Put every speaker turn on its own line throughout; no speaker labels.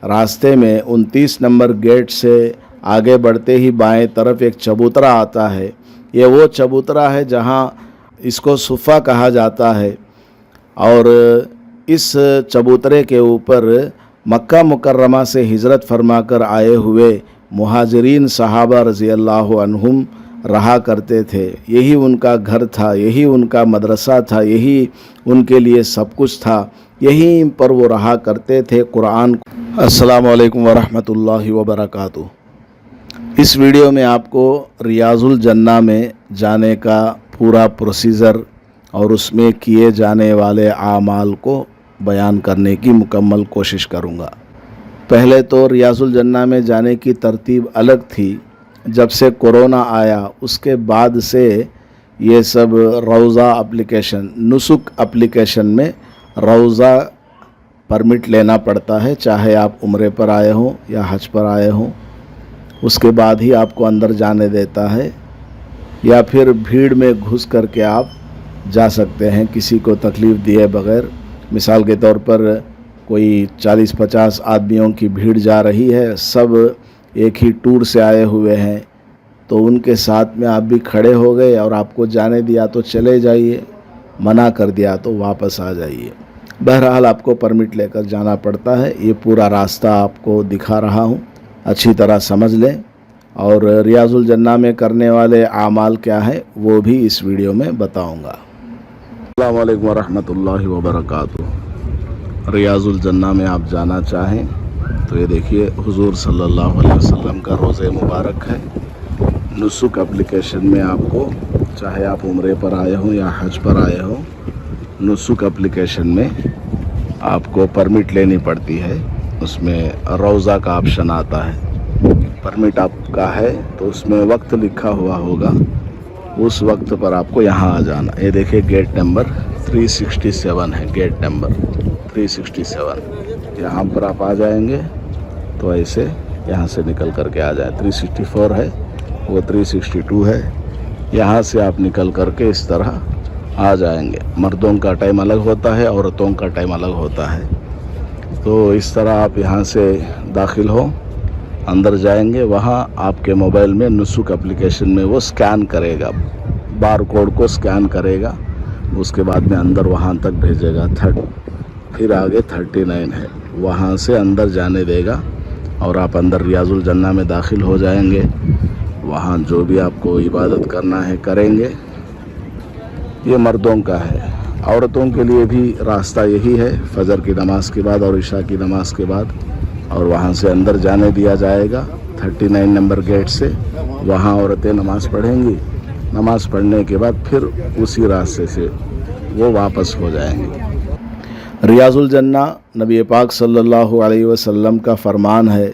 रास्ते में 29 number gate से आगे बढ़ते ही बाएं तरफ एक चबूतरा आता है। ये वो चबूतरा है जहाँ इसको सुफ़ा कहा जाता है और इस चबूतरे के ऊपर मक्का मुकर्रमा से हिजरत फरमाकर आए हुए मुहाजिरीन सहाबा रज़ी अल्लाह अन्हुम रहा करते थे। यही उनका घर था, यही उनका मदरसा था, यही उनके लिए सब कुछ था, यहीं पर वो रहा करते थे। कुरान। अस्सलामु अलैकुम वरहमतुल्लाहि वबरकातुहू। इस वीडियो में आपको रियाजुल जन्ना में जाने का पूरा प्रोसीजर और उसमें किए जाने वाले आमाल को बयान करने की मुकम्मल कोशिश करूँगा। पहले तो रियाजुल जन्ना में जाने की तरतीब अलग थी। जब से कोरोना आया उसके बाद से ये सब रौज़ा एप्लीकेशन, नुसुक एप्लीकेशन में रौज़ा परमिट लेना पड़ता है, चाहे आप उम्रे पर आए हों या हज पर आए हों। उसके बाद ही आपको अंदर जाने देता है, या फिर भीड़ में घुस करके आप जा सकते हैं किसी को तकलीफ़ दिए बग़ैर। मिसाल के तौर पर कोई 40-50 आदमियों की भीड़ जा रही है, सब एक ही टूर से आए हुए हैं, तो उनके साथ में आप भी खड़े हो गए और आपको जाने दिया तो चले जाइए, मना कर दिया तो वापस आ जाइए। बहरहाल आपको परमिट लेकर जाना पड़ता है। ये पूरा रास्ता आपको दिखा रहा हूँ, अच्छी तरह समझ लें। और रियाजुल जन्ना में करने वाले आमाल क्या है वो भी इस वीडियो में बताऊँगा। अस्सलामु अलैकुम वरहमतुल्लाहि वबरकातुहू। रियाजुल जन्ना में आप जाना चाहें तो ये देखिए हुजूर सल्लल्लाहु अलैहि वसल्लम का रोज़े मुबारक है। नुसुक एप्लीकेशन में आपको, चाहे आप उम्रे पर आए हों या हज पर आए हों, नुसुक एप्लीकेशन में आपको परमिट लेनी पड़ती है। उसमें रौज़ा का ऑप्शन आता है। परमिट आपका है तो उसमें वक्त लिखा हुआ होगा, उस वक्त पर आपको यहाँ आ जाना। ये देखिए गेट नंबर 367 है, गेट नंबर 367। यहाँ पर आप आ जाएंगे तो ऐसे यहाँ से निकल करके आ जाए। 364 है, वो 362 है। यहाँ से आप निकल करके इस तरह आ जाएंगे। मर्दों का टाइम अलग होता है, औरतों का टाइम अलग होता है। तो इस तरह आप यहाँ से दाखिल हो, अंदर जाएंगे। वहाँ आपके मोबाइल में नुसुक एप्लीकेशन में वो स्कैन करेगा, बार कोड को स्कैन करेगा। उसके बाद में अंदर वहाँ तक भेजेगा। फिर आगे 39 है, वहाँ से अंदर जाने देगा और आप अंदर रियाजुल जन्ना में दाखिल हो जाएंगे। वहाँ जो भी आपको इबादत करना है करेंगे। ये मर्दों का है। औरतों के लिए भी रास्ता यही है, फजर की नमाज के बाद और इशा की नमाज के बाद, और वहाँ से अंदर जाने दिया जाएगा 39 नंबर गेट से। वहाँ औरतें नमाज़ पढ़ेंगी। नमाज़ पढ़ने के बाद फिर उसी रास्ते से वो वापस हो जाएंगे। रियाजुल जन्ना नबी पाक सल्लल्लाहु अलैहि वसल्लम का फरमान है,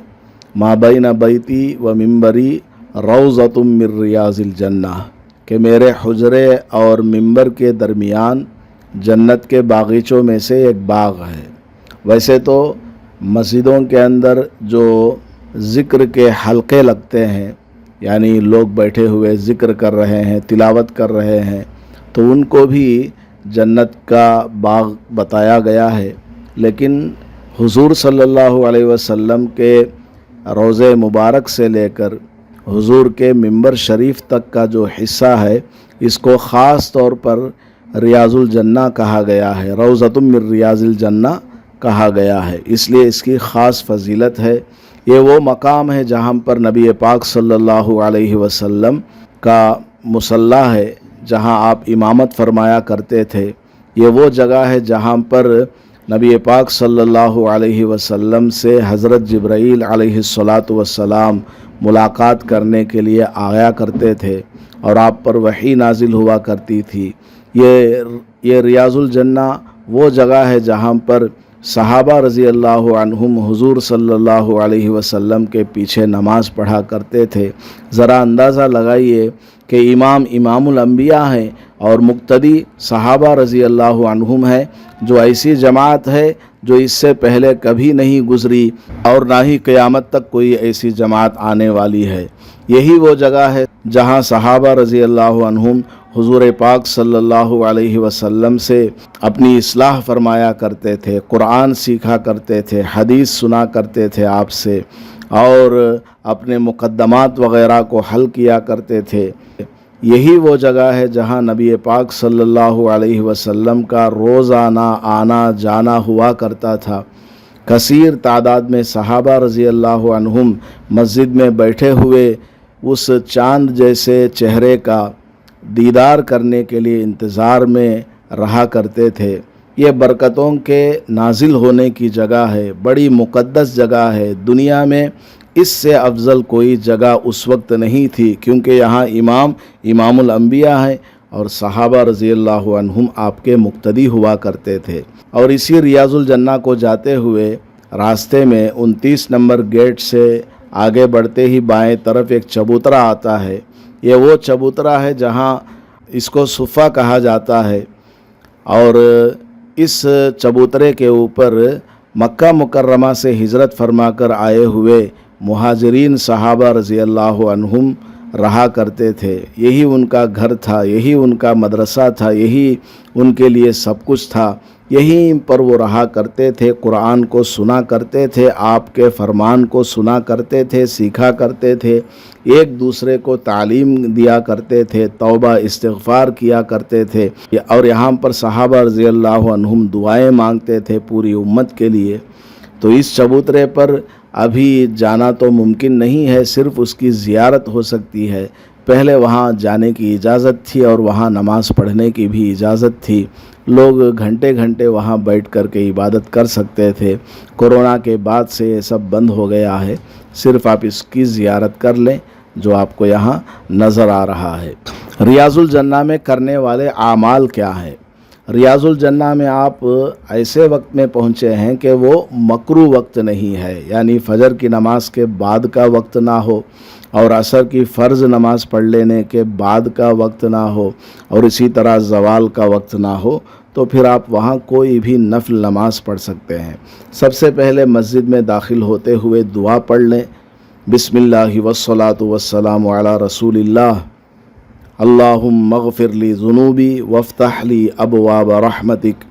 मा बैना बैती व मिंबरी रौज़तुम मिन रियाजिल जन्ना, कि मेरे हुजरे और मिंबर के दरमियान जन्नत के बागीचों में से एक बाग है। वैसे तो मस्जिदों के अंदर जो ज़िक्र के हलक़े लगते हैं, यानी लोग बैठे हुए ज़िक्र कर रहे हैं, तिलावत कर रहे हैं, तो उनको भी जन्नत का बाग बताया गया है। लेकिन हुजूर सल्लल्लाहु अलैहि वसल्लम के रोज़े मुबारक से लेकर हुजूर के मिंबर शरीफ तक का जो हिस्सा है, इसको ख़ास तौर पर रियाजुल जन्ना कहा गया है, रौज़तुम मिन रियाजिल जन्ना कहा गया है। इसलिए इसकी ख़ास फजीलत है। ये वो मकाम है जहाँ पर नबी पाक सल्लल्लाहु अलैहि वसल्लम का मुसल्ला है, जहाँ आप इमामत फरमाया करते थे। ये वो जगह है जहाँ पर नबी पाक सल्लल्लाहु अलैहि वसल्लम से हज़रत जिब्राईल अलैहिस्सलातु वस्सलाम मुलाकात करने के लिए आया करते थे और आप पर वही नाजिल हुआ करती थी। ये रियाजुल जन्ना वो जगह है जहाँ पर सहाबा रज़ी अल्लाह अन्हुम हुजूर सल्लल्लाहु अलैहि वसल्लम के पीछे नमाज़ पढ़ा करते थे। ज़रा अंदाज़ा लगाइए कि इमाम इमामुल अंबिया हैं और मुक्तदी सहाबा रज़ी अल्लाह अन्हुम है, जो ऐसी जमात है जो इससे पहले कभी नहीं गुज़री और ना ही क़यामत तक कोई ऐसी जमात आने वाली है। यही वो जगह है जहाँ सहाबा रज़ी अल्लाह अन्हुम حضور پاک صلی اللہ علیہ وسلم سے اپنی اصلاح فرمایا کرتے تھے، قرآن سیکھا کرتے تھے، حدیث سنا کرتے تھے آپ سے، اور اپنے مقدمات وغیرہ کو حل کیا کرتے تھے۔ یہی وہ جگہ ہے جہاں نبی پاک صلی اللہ علیہ وسلم کا روزانہ آنا جانا ہوا کرتا تھا۔ کثیر تعداد میں صحابہ رضی اللہ عنہم مسجد میں بیٹھے ہوئے اس چاند جیسے چہرے کا دیدار کرنے کے لیے انتظار میں رہا کرتے تھے۔ یہ برکتوں کے نازل ہونے کی جگہ ہے، بڑی مقدس جگہ ہے۔ دنیا میں اس سے افضل کوئی جگہ اس وقت نہیں تھی، کیونکہ یہاں امام الانبیاء ہیں اور صحابہ رضی اللہ عنہم آپ کے مقتدی ہوا کرتے تھے۔ اور اسی ریاض الجنہ کو جاتے ہوئے راستے میں 29 نمبر گیٹ سے آگے بڑھتے ہی بائیں طرف ایک چبوترا آتا ہے۔ یہ وہ چبوترا ہے جہاں اس کو صفہ کہا جاتا ہے، اور اس چبوترے کے اوپر مکہ مکرمہ سے ہجرت فرما کر آئے ہوئے مہاجرین صحابہ رضی اللہ عنہم رہا کرتے تھے۔ یہی ان کا گھر تھا، یہی ان کا مدرسہ تھا، یہی ان کے لیے سب کچھ تھا۔ یہیں پر وہ رہا کرتے تھے، قرآن کو سنا کرتے تھے، آپ کے فرمان کو سنا کرتے تھے، سیکھا کرتے تھے، ایک دوسرے کو تعلیم دیا کرتے تھے، توبہ استغفار کیا کرتے تھے، اور یہاں پر صحابہ رضی اللہ عنہم دعائیں مانگتے تھے پوری امت کے لیے۔ تو اس چبوترے پر ابھی جانا تو ممکن نہیں ہے، صرف اس کی زیارت ہو سکتی ہے۔ پہلے وہاں جانے کی اجازت تھی اور وہاں نماز پڑھنے کی بھی اجازت تھی، لوگ گھنٹے گھنٹے وہاں بیٹھ کر کے عبادت کر سکتے تھے۔ کورونا کے بعد سے یہ سب بند ہو گیا ہے، صرف آپ اس کی زیارت کر لیں جو آپ کو یہاں نظر آ رہا ہے۔ ریاض الجنہ میں کرنے والے اعمال کیا ہیں؟ ریاض الجنہ میں آپ ایسے وقت میں پہنچے ہیں کہ وہ مکروہ وقت نہیں ہے، یعنی فجر کی نماز کے بعد کا وقت نہ ہو اور عصر کی فرض نماز پڑھ لینے کے بعد کا وقت نہ ہو، اور اسی طرح زوال کا وقت نہ ہو، تو پھر آپ وہاں کوئی بھی نفل نماز پڑھ سکتے ہیں۔ سب سے پہلے مسجد میں داخل ہوتے ہوئے دعا پڑھ لیں، بسم اللہ والصلاة والسلام علی رسول اللہ، اللہم اغفر لی ذنوبی وافتح لی ابواب رحمتک۔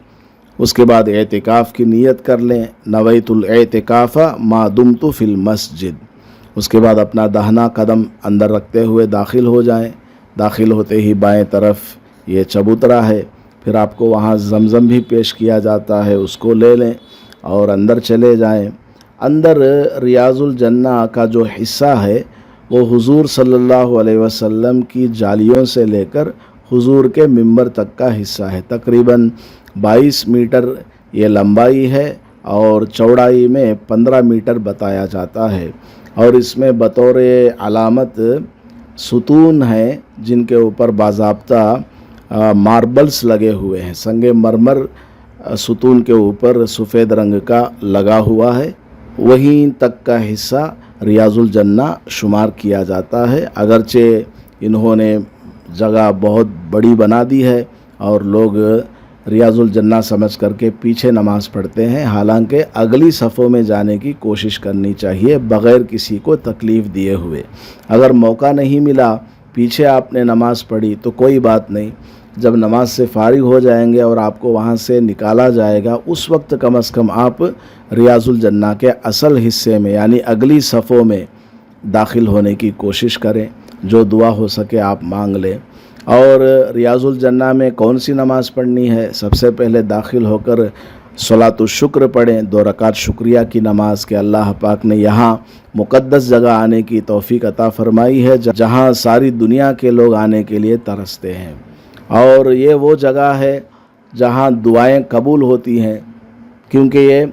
اس کے بعد اعتکاف کی نیت کر لیں، نویت الاعتکاف ما دمت فی المسجد۔ اس کے بعد اپنا داہنا قدم اندر رکھتے ہوئے داخل ہو جائیں۔ داخل ہوتے ہی بائیں طرف یہ چبوترا ہے، پھر آپ کو وہاں زمزم بھی پیش کیا جاتا ہے، اس کو لے لیں اور اندر چلے جائیں۔ اندر ریاض الجنہ کا جو حصہ ہے وہ حضور صلی اللہ علیہ وسلم کی جالیوں سے لے کر حضور کے منبر تک کا حصہ ہے۔ تقریباً 22 میٹر یہ لمبائی ہے اور چوڑائی میں 15 میٹر بتایا جاتا ہے، اور اس میں بطور علامت ستون ہیں جن کے اوپر باضابطہ ماربلز لگے ہوئے ہیں، سنگ مرمر ستون کے اوپر سفید رنگ کا لگا ہوا ہے۔ وہیں تک کا حصہ ریاض الجنہ شمار کیا جاتا ہے، اگرچہ انہوں نے جگہ بہت بڑی بنا دی ہے اور لوگ ریاض الجنہ سمجھ کر کے پیچھے نماز پڑھتے ہیں، حالانکہ اگلی صفوں میں جانے کی کوشش کرنی چاہیے بغیر کسی کو تکلیف دیے ہوئے۔ اگر موقع نہیں ملا، پیچھے آپ نے نماز پڑھی تو کوئی بات نہیں، جب نماز سے فارغ ہو جائیں گے اور آپ کو وہاں سے نکالا جائے گا، اس وقت کم از کم آپ ریاض الجنہ کے اصل حصے میں یعنی اگلی صفوں میں داخل ہونے کی کوشش کریں، جو دعا ہو سکے آپ مانگ لیں۔ اور ریاض الجنہ میں کون سی نماز پڑھنی ہے؟ سب سے پہلے داخل ہو کر صلاۃ الشکر پڑھیں، 2 رکعت شکریہ کی نماز کہ اللہ پاک نے یہاں مقدس جگہ آنے کی توفیق عطا فرمائی ہے جہاں ساری دنیا کے لوگ آنے کے لیے ترستے ہیں، اور یہ وہ جگہ ہے جہاں دعائیں قبول ہوتی ہیں، کیونکہ یہ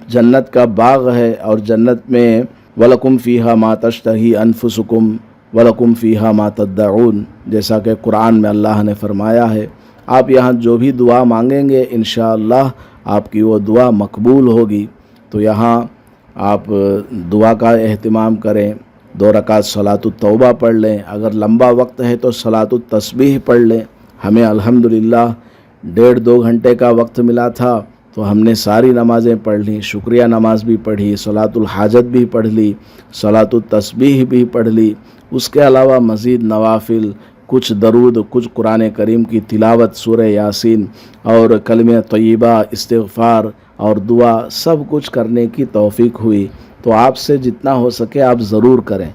جنت کا باغ ہے، اور جنت میں وَلَكُمْ فِيهَا مَا تَشْتَهِي أَنفُسُكُمْ وَلَكُمْ فِيهَا مَا تَدَّعُونَ، جیسا کہ قرآن میں اللہ نے فرمایا ہے۔ آپ یہاں جو بھی دعا مانگیں گے انشاءاللہ آپ کی وہ دعا مقبول ہوگی۔ تو یہاں آپ دعا کا اہتمام کریں، 2 رکعت صلاۃ التوبہ پڑھ لیں، اگر لمبا وقت ہے تو صلاۃ التسبیح پڑھ لیں۔ ہمیں الحمدللہ 1.5-2 گھنٹے کا وقت ملا تھا تو ہم نے ساری نمازیں پڑھ لیں، شکریہ نماز بھی پڑھی، صلاۃ الحاجت بھی پڑھ لی، صلاۃ التسبیح بھی پڑھ لی، اس کے علاوہ مزید نوافل कुछ दरूद, कुछ कुरान करीम की तिलावत, सूरह यासीन और कलमे तय्यबा, इस्तिग़फ़ार और दुआ सब कुछ करने की तौफ़ीक हुई। तो आपसे जितना हो सके आप ज़रूर करें।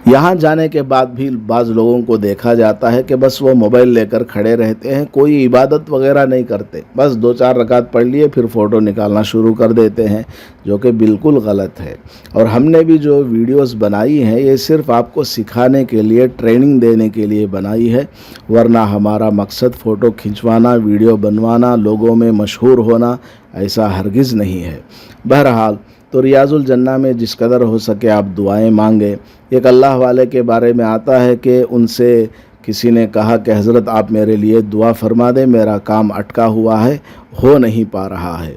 यहाँ जाने के बाद भी बाज़ लोगों को देखा जाता है कि बस वो मोबाइल लेकर खड़े रहते हैं, कोई इबादत वगैरह नहीं करते, बस 2-4 रकात पढ़ लिए फिर फ़ोटो निकालना शुरू कर देते हैं, जो कि बिल्कुल गलत है। और हमने भी जो वीडियोस बनाई हैं ये सिर्फ आपको सिखाने के लिए, ट्रेनिंग देने के लिए बनाई है, वरना हमारा मकसद फ़ोटो खिंचवाना, वीडियो बनवाना, लोगों में मशहूर होना ऐसा हरगिज़ नहीं है। बहरहाल तो रियाजुल जन्ना में जिस कदर हो सके आप दुआएं मांगे। एक अल्लाह वाले के बारे में आता है कि उनसे किसी ने कहा कि हज़रत आप मेरे लिए दुआ फरमा दें, मेरा काम अटका हुआ है, हो नहीं पा रहा है।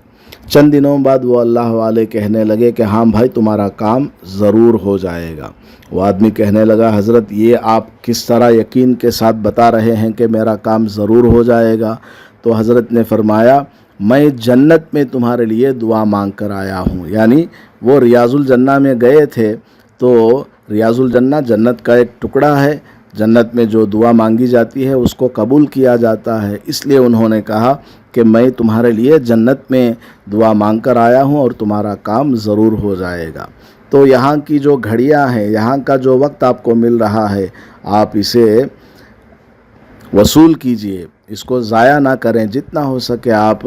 चंद दिनों बाद वो अल्लाह वाले कहने लगे कि हाँ भाई तुम्हारा काम ज़रूर हो जाएगा। वो आदमी कहने लगा हज़रत ये आप किस तरह यकीन के साथ बता रहे हैं कि मेरा काम ज़रूर हो जाएगा? तो हज़रत ने फरमाया मैं जन्नत में तुम्हारे लिए दुआ मांग कर आया हूँ। यानी वो रियाजुल जन्ना में गए थे, तो रियाजुल जन्ना जन्नत का एक टुकड़ा है, जन्नत में जो दुआ मांगी जाती है उसको कबूल किया जाता है। इसलिए उन्होंने कहा कि मैं तुम्हारे लिए जन्नत में दुआ मांग कर आया हूँ और तुम्हारा काम ज़रूर हो जाएगा। तो यहाँ की जो घड़ियाँ हैं, यहाँ का जो वक्त आपको मिल रहा है, आप इसे वसूल कीजिए, इसको ज़ाया ना करें। जितना हो सके आप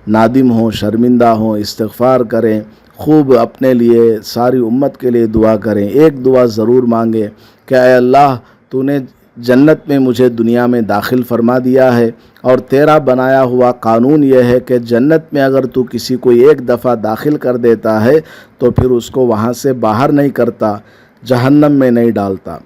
नादिम हो, शर्मिंदा हो, इस्तिग़फ़ार करें, खूब अपने लिए, सारी उम्मत के लिए दुआ करें। एक दुआ ज़रूर मांगे कि ऐ अल्लाह तूने जन्नत में मुझे दुनिया में दाखिल फरमा दिया है और तेरा बनाया हुआ कानून यह है कि जन्नत में अगर तू किसी को एक दफ़ा दाखिल कर देता है तो फिर उसको वहाँ से बाहर नहीं करता, जहन्नम में नहीं डालता।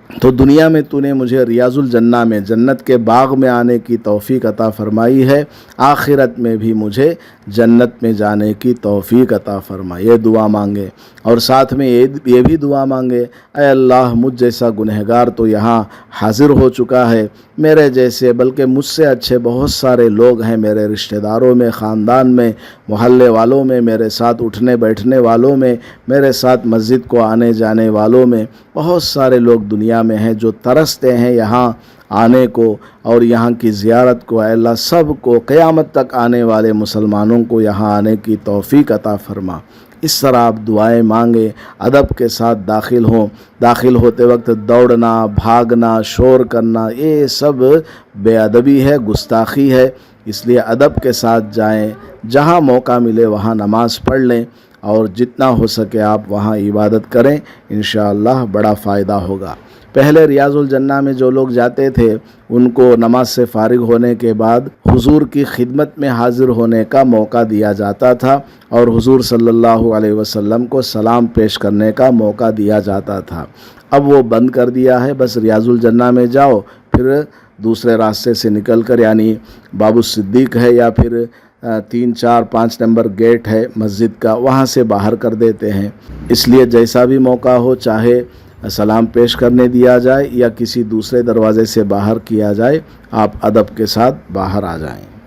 तो दुनिया में तूने मुझे रियाजुल जन्ना में, जन्नत के बाग में आने की तौफ़ीक अता फ़रमाई है, आखिरत में भी मुझे जन्नत में जाने की तौफ़ीक अता फ़रमा। ये दुआ मांगे और साथ में ये भी दुआ मांगे, ऐ अल्लाह मुझ जैसा गुनहगार तो यहाँ हाज़िर हो चुका है, मेरे जैसे बल्कि मुझसे अच्छे बहुत सारे लोग हैं मेरे रिश्तेदारों में, ख़ानदान में, मोहल्ले वालों में, मेरे साथ उठने बैठने वालों में, मेरे साथ मस्जिद को आने जाने वालों में बहुत सारे लोग दुनिया में हैं जो तरसते हैं यहाँ आने को और यहाँ की ज़ियारत को। ऐ अल्लाह सब को क़यामत तक आने वाले मुसलमानों को यहाँ आने की तौफ़ीक अता फ़रमा। इस तरह आप दुआएं मांगे, अदब के साथ दाखिल हों। दाखिल होते वक्त दौड़ना, भागना, शोर करना ये सब बेअदबी है, गुस्ताखी है। इसलिए अदब के साथ जाएं, जहाँ मौका मिले वहाँ नमाज़ पढ़ लें और जितना हो सके आप वहाँ इबादत करें, इंशाअल्लाह बड़ा फ़ायदा होगा। पहले रियाजुल जन्ना में जो लोग जाते थे उनको नमाज से फ़ारिग होने के बाद हुजूर की खिदमत में हाज़िर होने का मौका दिया जाता था और हुजूर सल्लल्लाहु अलैहि वसल्लम को सलाम पेश करने का मौका दिया जाता था। अब वो बंद कर दिया है, बस रियाजुल जन्ना में जाओ, फिर दूसरे रास्ते से निकल कर, यानी बाबू सिद्दीक़ है या फिर 3, 4, 5 नंबर गेट है मस्जिद का, वहाँ से बाहर कर देते हैं। इसलिए जैसा भी मौका हो, चाहे सलाम पेश करने दिया जाए या किसी दूसरे दरवाज़े से बाहर किया जाए, आप अदब के साथ बाहर आ जाएं।